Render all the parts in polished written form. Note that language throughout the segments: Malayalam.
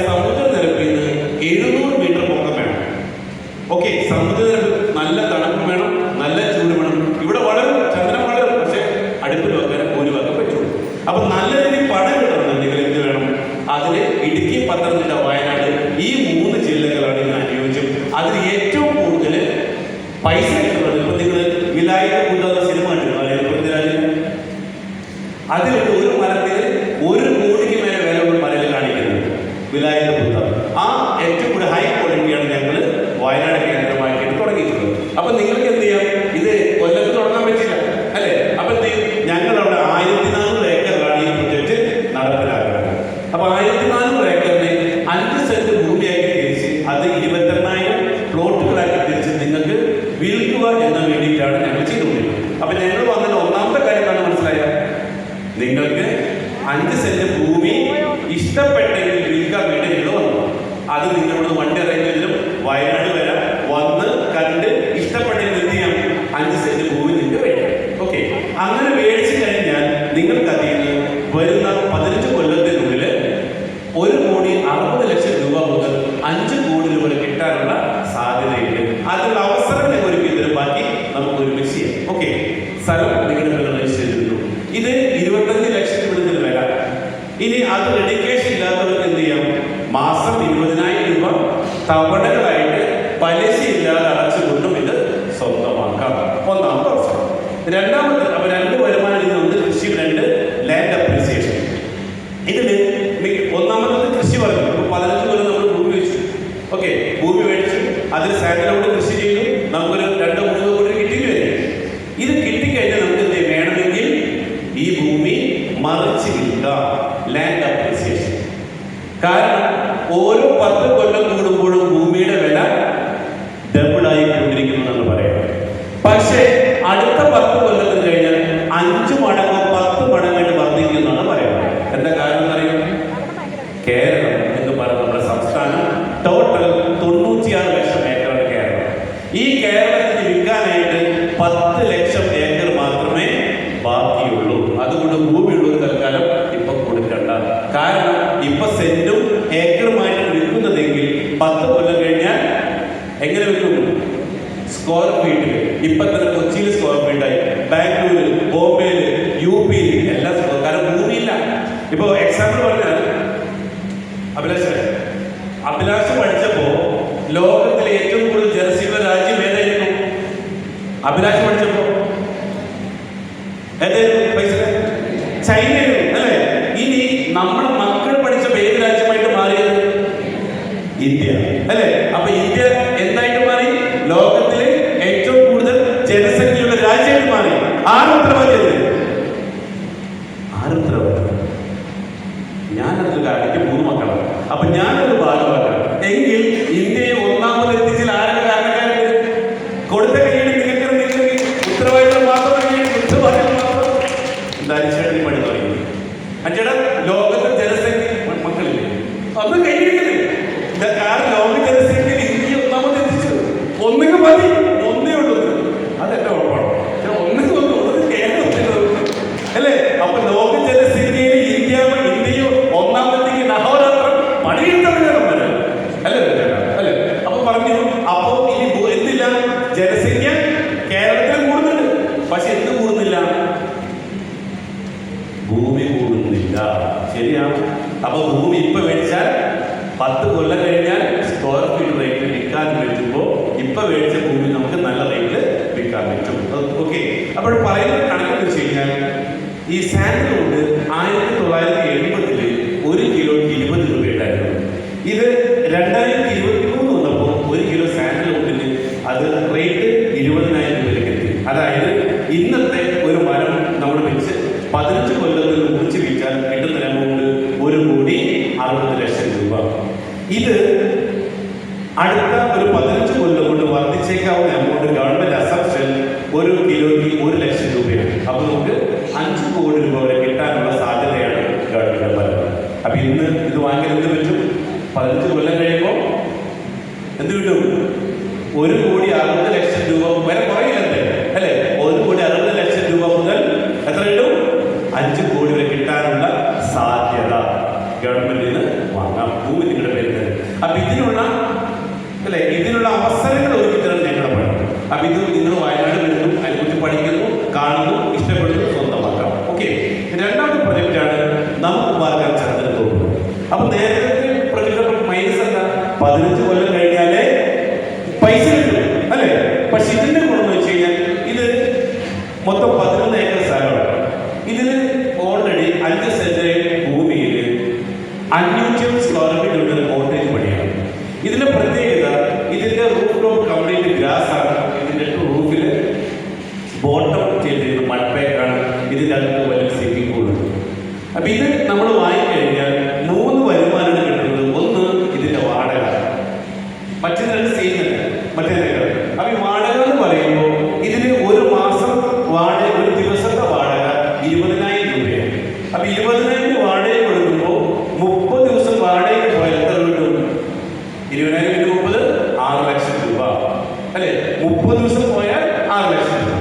സമുദ്രനിരപ്പിൽ നിന്ന് 700 മീറ്റർ പൊക്കം വേണം. ഓക്കെ, സമുദ്രനിരപ്പ് നല്ല തണുപ്പ് വേണം, നല്ല ചൂട് വേണം. ഇവിടെ വളരും, ചന്ദ്രൻ വളരും, പക്ഷെ അടുപ്പിൽ വെക്കാൻ ഒരു വെക്കാൻ പറ്റുള്ളൂ. അപ്പൊ നല്ല രീതിയിൽ പണം കിട്ടണമെന്നുണ്ടെങ്കിൽ എന്ത് വേണം? അതിന് ഇടുക്കി, പത്തനംതിട്ട, വയനാട് ഈ 3 ജില്ലകളാണ് ഇതിന് അനുയോജ്യം. അതിൽ ഏറ്റവും കൂടുതൽ പൈസ കിട്ടുന്നത് ഇപ്പൊ നിങ്ങൾ വിലായത്ത് കൂട്ടാത്ത സിനിമ കണ്ടിരുന്നു പൃഥ്വിരാജിന്. അതിലിട്ട് ഒരു മരത്തിൽ 1 കോടിക്ക് മേലെ വിലയുള്ള മരയിൽ കാണിക്കുന്നത് വിലായത്ത് കൂത്ത. ആ ഏറ്റവും കൂടുതൽ ഹൈ ക്വാളിറ്റിയാണ് ഞങ്ങൾ വയനാട് കേന്ദ്രമാക്കിയിട്ട് തുടങ്ങിയിട്ടുള്ളത്. അപ്പൊ നിങ്ങൾക്ക് എന്ത് ചെയ്യാം? ഇത് കൊല്ലത്ത് തുടങ്ങാൻ പറ്റില്ല അല്ലെ? അപ്പൊ എന്ത് ചെയ്യും? ഞങ്ങളവിടെ 1400 ഏക്കറിലാണ് ഈ പ്രൊജക്ട് നടപ്പിലാക്കുന്നത്. അപ്പൊ 1400 ഏക്കറിന് 5 സെന്റ് ഭൂമിയാക്കി തിരിച്ച് അത് 22,000 പ്ലോട്ടുകളാക്കി തിരിച്ച് നിങ്ങൾക്ക് വിൽക്കുക എന്ന വേണ്ടിയിട്ടാണ് ഞങ്ങൾ ചെയ്തുകൊണ്ടിരിക്കുന്നത്. അപ്പൊ ഞങ്ങൾ വന്നതിന് ഒന്നാമത്തെ കാര്യം എന്താണ് മനസ്സിലായ? നിങ്ങൾക്ക് 5 സെന്റ് ഭൂമി ഇഷ്ടപ്പെട്ടെങ്കിൽ വിൽക്കാൻ വേണ്ടി നിങ്ങൾ വന്നു. അത് നിങ്ങളോട് വണ്ടി അറേഞ്ചിലും വയനാട് വരെ വന്ന് കണ്ട് ഇഷ്ടപ്പെട്ടെങ്കിൽ എന്ത് ചെയ്യാം? 5 സെന്റ് ഭൂമി നിങ്ങൾക്ക് വേണം. ഓക്കെ, അങ്ങനെ മേടിച്ചു കഴിഞ്ഞാൽ നിങ്ങൾക്ക് അതിൽ നിന്ന് വരുന്ന 15 കൊല്ലത്തിനുള്ളിൽ 1,60,00,000 രൂപ മുതൽ 5 കോടി രൂപ കിട്ടാനുള്ള സാധ്യതയുണ്ട്. അതിനുള്ള അവസരം ഞങ്ങൾ ഒരുക്കിയതിന് ബാക്കി നമുക്ക് ഒരുമിച്ച് ചെയ്യാം. ഓക്കെ, സ്ഥലം നിങ്ങളുടെ പേര് രജിസ്റ്റർ ചെയ്തിരുന്നു. ഇത് 25 ലക്ഷം കൂടുതൽ വില. ഇനി അത് ഡെഡിക്കേഷൻ ഇല്ലാത്തവർക്ക് എന്ത് ചെയ്യാം? മാസം 20,000 രൂപ തവണകളായിട്ട് പലിശ ഇല്ലാതെ അടച്ചുകൊണ്ടും ഇത് സ്വന്തമാക്കാം. ഒന്നാമത്തെ അവസരം. രണ്ടാമത്തെ, അപ്പൊ 2 വരുമാനം ഇതിൽ 1 കൃഷി, 2 ലാൻഡ് അപ്രീസിയേഷൻ. ഇതിന് ഒന്നാമത്തെ കൃഷി പറഞ്ഞു. 15 കൊല്ലം നമ്മൾ ഭൂമി വെച്ചു. ഓക്കെ, ഭൂമി മേടിച്ചു, അതിൽ സാൻഡലോട് കൃഷി ചെയ്തു, നമുക്കൊരു 2-3 കോടി കിട്ടിയിട്ട് വരും. ഇത് കിട്ടിക്കഴിഞ്ഞാൽ നമുക്ക് എന്ത് വേണമെങ്കിൽ ഈ ഭൂമി മറിച്ച് വിൽക്കാം. Land appreciation. കാരണം ഓരോ 10 കൊല്ലം കൂടുമ്പോഴും ഭൂമിയുടെ വില ഡബിളായി കൊണ്ടിരിക്കുന്നു എന്ന് പറയാം. പക്ഷേ അടുത്ത 10 കൊല്ലത്തിന് കഴിഞ്ഞാൽ 5 മടങ്ങോ 10 മടങ്ങായിട്ട് വർദ്ധിക്കുന്നതാണ് പറയുന്നത്. എന്താ കാരണം എന്നറിയാം? കേരളം എന്ന് പറയുന്ന നമ്മുടെ സംസ്ഥാനം ടോട്ടൽ 96 ലക്ഷം ഏക്കറാണ് കേരളം. ഈ കേരളത്തിന് വിൽക്കാനായിട്ട് 10 ലക്ഷം ഏക്കർ മാത്രമേ ബാക്കിയുള്ളൂ. അതുകൊണ്ട് ഭൂമിയുള്ളൊരു തൽക്കാലം ഇപ്പൊ കൊടുക്കണ്ട. കാരണം ഇപ്പൊ സെന്റും ഏക്കറുമായിട്ട് വിൽക്കുന്നതെങ്കിൽ 10 കൊല്ലം കഴിഞ്ഞാൽ എങ്ങനെ വിൽക്കും? സ്ക്വയർ ഫീറ്റിൽ. ഇപ്പൊ തന്നെ കൊച്ചിയിൽ സ്ക്വയർ ഫീറ്റായി, ബാംഗ്ലൂര്, ബോംബെയില്, UP എല്ലാം. കാരണം ഭൂമിയില്ല. ഇപ്പൊ എക്സാമ്പിൾ പറഞ്ഞാൽ അഭിലാഷ് പഠിച്ചപ്പോ ലോകത്തിലെ ഏറ്റവും കൂടുതൽ ജനസംഖ്യയുള്ള രാജ്യം ഏതായിരുന്നു? അഭിലാഷ് പഠിച്ചപ്പോ ഏതായിരുന്നു? പൈസ ചൈനയായിരുന്നു അല്ലെ? ഇനി നമ്മുടെ മക്കൾ പഠിച്ചപ്പോ ഏത് രാജ്യമായിട്ട് മാറിയത്? ഇന്ത്യ അല്ലെ? അപ്പൊ ഇന്ത്യ എന്തായിട്ട് മാറി? ലോകത്തിലെ ഏറ്റവും കൂടുതൽ ജനസംഖ്യയുള്ള രാജ്യമായിട്ട് മാറി. ആരും ഉത്തരവാദിയത്? ഞാനൊരു കാര്യം 3 മക്കളാണ്. അപ്പൊ ഞാനൊരു ഭാഗമാക്കാം എങ്കിൽ ഇന്ത്യയെ ഒന്നാമത് എത്തിച്ചാൽ ആരുടെ കാരണക്കാരുണ്ട്? കൊടുത്ത കൈയ്യടി നിങ്ങൾക്ക് ഉത്തരവാദിത്തം മാത്രമേ ഉത്തരവാദിത്തം മാത്രം. എന്തായാലും പണി തുടങ്ങി. അഞ്ചേടാ, ലോകത്തെ ജനസംഖ്യ മക്കളില്ലേ? അത് കൈയ്യടിക്കല്ലേ? കാരണം ലോക ജനസംഖ്യയിൽ ഇന്ത്യ ഒന്നാമത് എത്തിച്ചത്. ഒന്നുകിൽ മതി, ഒന്നേ ഉള്ളൂ. അതെന്റെ ഉറപ്പാണ്. ഒന്നും കേരളത്തിൽ അല്ലേ? അപ്പൊ ലോക ജനസംഖ്യയിൽ ഇന്ത്യയെ ഒന്നാമത്തേക്ക് നഹോരാത്രം പണിയെടുത്തവരും വരെ അല്ലേ? അല്ലേ? അപ്പൊ പറഞ്ഞു. അപ്പൊ ഇനി എന്തില്ല? ജനസംഖ്യ കേരളത്തിൽ കൂടുന്നുണ്ട്. പക്ഷെ എന്ത് കൂടുന്നില്ല? ഭൂമി കൂടുന്നില്ല. ശരിയാണ്. അപ്പൊ ഭൂമി ഇപ്പൊ മേടിച്ചാൽ 10 കൊല്ലം കഴിഞ്ഞാൽ സ്ക്വയർ ഫീറ്റ് റേറ്റിൽ വിൽക്കാൻ പറ്റുമ്പോൾ ഇപ്പൊ മേടിച്ച ഭൂമി നമുക്ക് നല്ല റേറ്റിൽ വിൽക്കാൻ പറ്റും. ഓക്കെ, അപ്പോൾ പറയുന്ന കണക്കെന്ന് വെച്ച് കഴിഞ്ഞാൽ ഈ സാൻഡൽവുഡ് 1980 1 കിലോയ്ക്ക് 20 രൂപയുണ്ടായിരുന്നു. ഇത് 2023 വന്നപ്പോൾ 1 കിലോ സാൻഡൽവുഡിന് അത് റേറ്റ് 20,000 രൂപയിലേക്ക് എത്തി. അതായത് ഇന്നത്തെ ഒരു മരം നമ്മൾ വെച്ച് 15 കൊല്ലത്തിൽ മുറിച്ച് വിൽച്ചാൽ കിട്ടുന്ന എമൗണ്ട് 1,60,00,000 രൂപ. ഇത് അടുത്ത ഒരു 15 കൊല്ലം കൊണ്ട് വർദ്ധിച്ചേക്കാവുന്ന എമൗണ്ട് ഗവൺമെന്റ് അസംഷൻ 1 കിലോയ്ക്ക് 1,00,000 രൂപയാണ്. അപ്പൊ നമുക്ക് 5 കോടി രൂപ വരെ കിട്ടാനുള്ള സാധ്യതയാണ് ഗവൺമെന്റ് പറയുന്നത്. അപ്പൊ ഇന്ന് ഇത് വാങ്ങിയാൽ എന്ത് പറ്റും? 15 കൊല്ലം കഴിയുമ്പോൾ എന്ത് കിട്ടും? 1,60,00,000 രൂപ വരെ കുറയില്ലേ? അല്ലെ? 1,60,00,000 രൂപ മുതൽ എത്ര കിട്ടും? 5 കോടി വരെ കിട്ടാനുള്ള സാധ്യത ഗവൺമെന്റിന് വാങ്ങാം. ഭൂമി അപ്പൊ ഇതിനുള്ള അവസരങ്ങൾ ഒരുക്കിത്തരാണ് ഞങ്ങളുടെ പണി. അപ്പൊ ഇത് നിങ്ങൾ വയനാട് വരുന്നു, അതിനെക്കുറിച്ച് പഠിക്കുന്നു, കാണുന്നു, ഇഷ്ടപ്പെടുന്നു, സ്വന്തമാക്കാം. ഓക്കെ. രണ്ടാമത്തെ പ്രൊജക്റ്റാണ് നമുക്ക് പാർക്കാൻ ചന്ദ്രത്തോപ്പ്. അപ്പൊ നേരത്തെ പ്രൊജക്ട് മൈനസ് എന്താ? 15 കൊല്ലം കഴിഞ്ഞാലേ പൈസ കിട്ടും അല്ലെ? പക്ഷെ ഇതിന്റെ ഗുണം എന്ന് വെച്ച് കഴിഞ്ഞാൽ ഇത് മൊത്തം 11 ഏക്കർ സ്ഥലമാണ്. ഇതിന് ഓൾറെഡി 5 സെന്റ് ഭൂമിയിൽ 500 സ്ക്വയർ ഫീറ്റ് ഉള്ള കോട്ടേജ് പണിയാണ്. ഇതിന്റെ പ്രത്യേകത, ഇതിന്റെ റൂഫ് ടോപ്പ് കംപ്ലീറ്റ് ഗ്രാസ് ആണ്. ഇതിന്റെ റൂഫിൽ ബോട്ടം ചെയ്തിരിക്കുന്ന മൺപേക്കാണ്. ഇതിന്റെ അകത്ത് വലിയ സ്വിമ്മിംഗ് പൂളുണ്ട്. അപ്പൊ ഇത് നമ്മൾ വാങ്ങിക്കഴിഞ്ഞാൽ 3 വരുമാനമാണ് കിട്ടുന്നത്. ഒന്ന് ഇതിന്റെ വാടക, മറ്റേ 2 ചെയ്യുന്നില്ല മറ്റേതിനേക്കാൾ. അപ്പൊ ഈ വാടക എന്ന് പറയുമ്പോൾ ഇതിന് ഒരു മാസം വാടക, ഒരു ദിവസത്തെ വാടക 20,000 രൂപയാണ്. അപ്പൊ 20,000 വാടക കൊടുക്കുമ്പോൾ 30 ദിവസം വാടകയ്ക്ക് പോയാൽ എത്ര കിട്ടും? 20,000 × 30 6 ലക്ഷം രൂപ അല്ലെ? 30 ദിവസം പോയാൽ 6 ലക്ഷം രൂപ.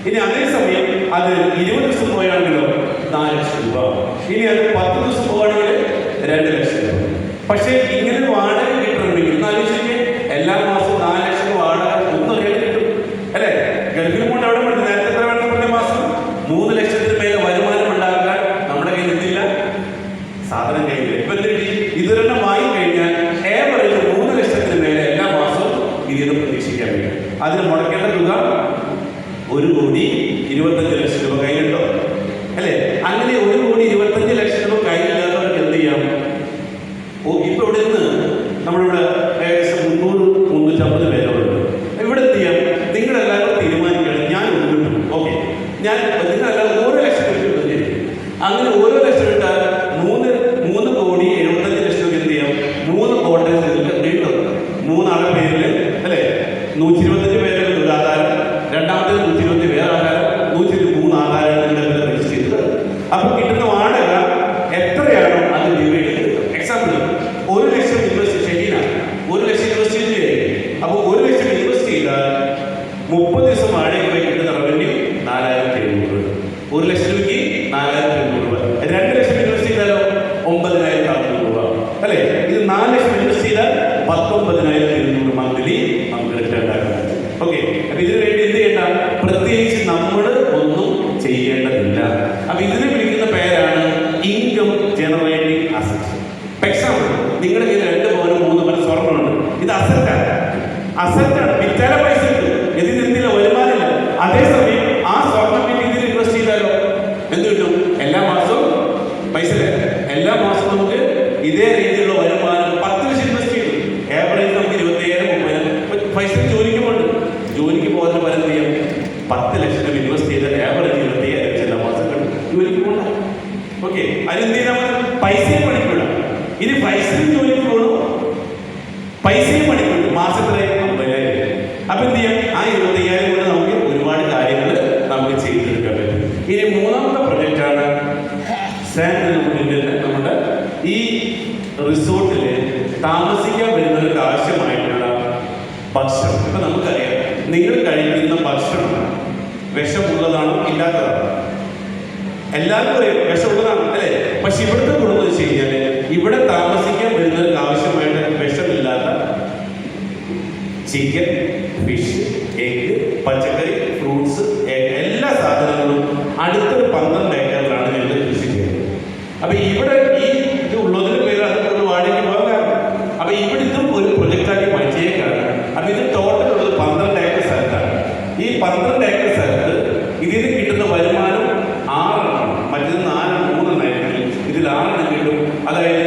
ഇനി അതേസമയം അത് 20 ദിവസം പോയാണെങ്കിലോ 4 ലക്ഷം രൂപ. ഇനി അത് 10 ദിവസം പോവാണെങ്കിൽ 2 ലക്ഷം രൂപ. പക്ഷേ ഇങ്ങനെ വാടക കിട്ടണമെങ്കിൽ ആലോചിച്ചേ, എല്ലാ മാസവും 4 ലക്ഷം വാടക ഒന്നും അറിയാൻ കിട്ടും അല്ലെ? ഗൾഫിൽ കൊണ്ട് അവിടെ പറ്റും. നേരത്തെ എത്ര വേണം? പറഞ്ഞ മാസം 3 ലക്ഷത്തിന് മേലെ വരുമാനം ഉണ്ടാക്കാൻ നമ്മുടെ കയ്യിൽ എന്തില്ല, സാധനം കയ്യില്ല. ഇപ്പൊ എന്ത് കിട്ടി? ഇതൊരെണ്ണം വാങ്ങിക്കഴിഞ്ഞാൽ ഏവറേജ് 3 ലക്ഷത്തിന് മേലെ എല്ലാ മാസവും ഇതിന് പ്രതീക്ഷിക്കാൻ കഴിയും. അതിന് മുടക്കേണ്ട തുക 1,25,00,000 രൂപ കയ്യിലുണ്ടോ അല്ലെ? അങ്ങനെ 1,25,00,000 രൂപ കയ്യിലില്ലാത്തവർക്ക് എന്ത് ചെയ്യാം? ഇപ്പൊ ഇവിടെ നിന്ന് നമ്മളിവിടെ ഏകദേശം 300-350 പേരുണ്ട്. ഇവിടെ എന്ത് ചെയ്യാം? നിങ്ങളെല്ലാവരും തീരുമാനിക്കുകയാണ്, ഞാൻ കിട്ടും. ഓക്കെ, ഞാൻ നിങ്ങളെല്ലാവരും 1 ലക്ഷം കിട്ടും. അങ്ങനെ 1 ലക്ഷം ഇട്ടാൽ 3,75,00,000 എന്ത് ചെയ്യാം? 3 കോട്ടേജ് വീണ്ടും 3 ആളുടെ പേരിൽ അല്ലെ? 125 പേരുടെ ഒരു ആധാരം, രണ്ടാമത്തെ 120 വേറെ ആധാരം, 123 ആധാരങ്ങളുടെ പേര് രജിസ്റ്റർ ചെയ്തത്. അപ്പൊ കിട്ടുന്ന വാടക എത്രയാണോ അത് ഡിവൈഡ് ചെയ്ത്. എക്സാമ്പിൾ 1 ലക്ഷം ഇൻവെസ്റ്റ് ശരിയാണ്, 1 ലക്ഷം ഇൻവെസ്റ്റ് ചെയ്തില്ലേ? അപ്പൊ 1 ലക്ഷം ഇൻവെസ്റ്റ് ചെയ്താൽ 30 ദിവസം വാടക പോയി കിട്ടുന്ന റവന്യൂ 4,700 രൂപ. 1 ലക്ഷം രൂപയ്ക്ക് 4,700 രൂപ. 2 ലക്ഷം ഇൻവെസ്റ്റ് ചെയ്താലോ 9,400 രൂപ അല്ലെ? ഇത് 4 ലക്ഷം ഇൻവെസ്റ്റ് ചെയ്താൽ 19,200 മന്ത്ലി നമുക്ക് റിട്ടേൺ ഉണ്ടാക്കാം. ഓക്കെ. അപ്പൊ ഇതിനു വേണ്ടി എന്ത് ചെയ്യണ്ട? പ്രത്യേകിച്ച് നമ്മൾ ഒന്നും ചെയ്യേണ്ടതില്ല. അപ്പൊ ഇതിനെ വിളിക്കുന്ന പേരാണ് ഇൻകം ജനറേറ്റിംഗ് അസറ്റ്. എക്സാമ്പിൾ, നിങ്ങളുടെ കയ്യിൽ 2 പവനും 3 പവനും സ്വർണ്ണമുണ്ട്. ഇത് അസറ്റാണ്. അസറ്റാണ്, വിറ്റാല പൈസ കിട്ടും. ഇതിന് എന്തില്ല, വരുമാനമില്ല. അതേസമയം ആ സ്വർണ്ണം പിന്നെ ഇതിൽ ഇൻവെസ്റ്റ് ചെയ്താലോ എന്ത് കിട്ടും? എല്ലാ മാസവും പൈസ, എല്ലാ മാസവും നമുക്ക് ഇതേ രീതിയിലുള്ള വരുമാനം. 10 ലക്ഷം ഇൻവെസ്റ്റ് ചെയ്തു, ഏവറേജ് നമുക്ക് 27,000-30,000 പൈസ ജോലിക്ക് പോകണ്ട്. ജോലിക്ക് പോകുന്ന പോലെ എന്ത് ചെയ്യും? 10 ലക്ഷം ഇൻവെസ്റ്റ് ചെയ്താൽ ഏവറേജ് 27,000 എല്ലാ മാസം കിട്ടും. ജോലിക്ക് പോകണ്ട. ഓക്കെ. അതിനെന്ത് ചെയ്താൽ പൈസയും പണിക്കൂടാം. ഇനി പൈസയും ജോലിക്ക് പോകണം, പൈസയും പണിക്കൂടും. മാസത്തിലെ 50,000. അപ്പൊ എന്ത് ചെയ്യാം? ആ 25,000 കൊണ്ട് നമുക്ക് ഒരുപാട് കാര്യങ്ങൾ നമുക്ക് ചെയ്തെടുക്കാൻ പറ്റും. ഇനി മൂന്നാമത്തെ പ്രൊജക്റ്റാണ് നമ്മുടെ ഈ റിസോർട്ടിൽ താമസിക്കാൻ വരുന്നവർക്ക് ആവശ്യമായിട്ടുള്ള ഭക്ഷണം. ഇപ്പൊ നമുക്കറിയാം, നിങ്ങൾ കഴിക്കുന്ന ഭക്ഷണം വിഷമുള്ളതാണോ ഇല്ലാത്തതാണോ? എല്ലാവർക്കും അറിയാം വിഷമുള്ളതാണ് അല്ലെ? പക്ഷെ ഇവിടുത്തെ ഗുണം എന്ന് വെച്ച് കഴിഞ്ഞാൽ ഇവിടെ താമസിക്കാൻ വരുന്നവർക്ക് ആവശ്യമായിട്ട് വിഷമില്ലാത്ത ചിക്കൻ, ഫിഷ്, എഗ്, പച്ചക്കറി, ഫ്രൂട്ട്സ്, എല്ലാ സാധനങ്ങളും അടുത്തൊരു 12 ഏക്കറിലാണ് ഞങ്ങൾ കൃഷി ചെയ്യുന്നത്. അപ്പൊ ഇവിടെ ഈ ഇത് ഉള്ളതിന് പേര് അതുകൊണ്ട് വാടകയ്ക്ക് പോകാൻ. അപ്പൊ ഇവിടെ ഇതും ഒരു പ്രൊജക്റ്റാക്കി മാറ്റിയേക്കാണ്. അപ്പൊ ഇത് ടോട്ടൽ ഉള്ളത് 12 ഏക്കർ സ്ഥലത്താണ്. ഈ 12 ഏക്കർ സ്ഥലത്ത് ഇതിന് കിട്ടുന്ന വരുമാനം 6 എണ്ണം, മറ്റേത് 4-3 എണ്ണം. ഇതിൽ 6 എണ്ണം കിട്ടും. അതായത്